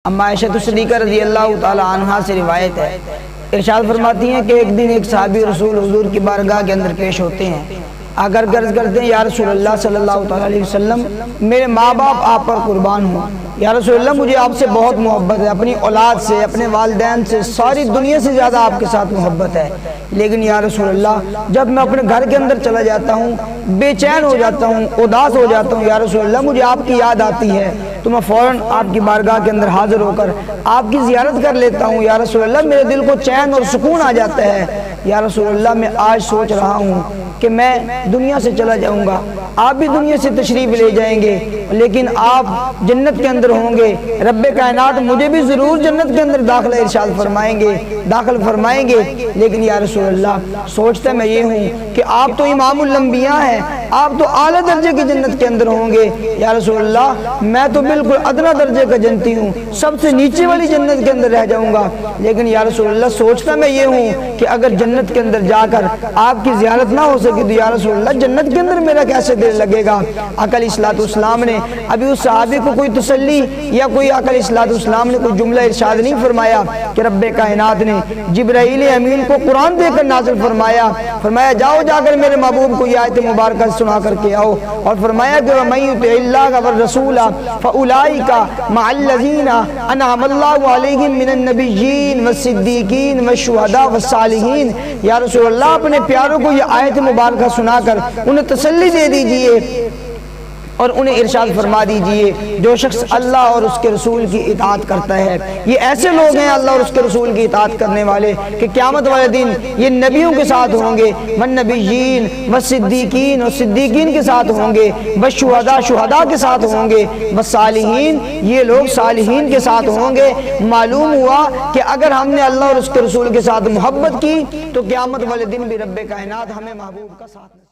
اما عائشہ صدیقہ رضی اللہ تعالی عنہا سے روایت ہے، ارشاد فرماتی ہیں کہ ایک دن ایک صحابی رسول حضور کی بارگاہ کے اندر پیش ہوتے ہیں، آ کر عرض کرتے ہیں یا رسول اللہ صلی اللہ تعالی علیہ وسلم، میرے ماں باپ آپ پر قربان ہوں، یا رسول اللہ مجھے آپ سے بہت محبت ہے، اپنی اولاد سے، اپنے والدین سے، ساری دنیا سے زیادہ آپ کے ساتھ محبت ہے، لیکن یا رسول اللہ جب میں اپنے گھر کے اندر چلا جاتا ہوں بے چین ہو جاتا ہوں، اداس ہو جاتا ہوں، یا رسول اللہ مجھے آپ کی یاد آتی ہے تو میں فوراً آپ کی بارگاہ کے اندر حاضر ہو کر آپ کی زیارت کر لیتا ہوں، یا رسول اللہ میرے دل کو چین اور سکون آ جاتا ہے، یا رسول اللہ میں آج سوچ رہا ہوں کہ میں دنیا سے چلا جاؤں گا، آپ بھی دنیا سے تشریف لے جائیں گے، لیکن آپ جنت کے اندر ہوں گے، رب کائنات مجھے بھی ضرور جنت کے اندر داخل فرمائیں گے، لیکن یا رسول اللہ سوچتا میں یہ ہوں کہ آپ تو امام الانبیاء ہیں، آپ تو اعلیٰ درجے کی جنت کے اندر ہوں گے، یا رسول اللہ میں تو بالکل ادنا درجے کا جنتی ہوں، سب سے نیچے والی جنت کے اندر رہ جاؤں گا، لیکن یا رسول اللہ سوچتا میں یہ ہوں کہ اگر جنت کے اندر جا کر آپ کی زیارت نہ ہو سکی تو یا رسول اللہ جنت کے اندر میرا کیسے دل لگے گا۔ آقا علیہ السلام نے ابھی اس صحابی کو کوئی تسلی یا کوئی آقا علیہ السلام نے کوئی جملہ ارشاد نہیں فرمایا کہ رب کائنات نے جبرائیل امین کو قرآن دے کر نازل فرمایا جاؤ جا کر میرے محبوب کو یہ آیت مبارکہ سنا کر کے آؤ، اور فرمایا کہ وَمَن يُطِعِ اللَّهَ وَالرَّسُولَ فَأُولَٰئِكَ مَعَ الَّذِينَ أَنْعَمَ اللَّهُ عَلَيْهِم مِّنَ النَّبِيِّينَ وَالصِّدِّيقِينَ وَالشُّهَدَاءِ وَالصَّالِحِينَ۔ یا رسول اللہ اپنے پیاروں کو یہ آیت مبارکہ سنا کر انہیں تسلی دے دیجئے اور انہیں ارشاد فرما دیجئے جو شخص اللہ اور اس کے رسول کی اطاعت کرتا ہے، یہ ایسے لوگ ہیں اللہ اور اس کے رسول کی اطاعت کرنے والے کہ قیامت والے دن یہ نبیوں کے ساتھ ہوں گے، والنبیین والصدیقین اور صدیقین کے ساتھ ہوں گے، والشہداء شہداء کے ساتھ ہوں گے، والصالحین یہ لوگ صالحین کے ساتھ ہوں گے۔ معلوم ہوا کہ اگر ہم نے اللہ اور اس کے رسول کے ساتھ محبت کی تو قیامت والے دن بھی رب کائنات ہمیں محبوب کا ساتھ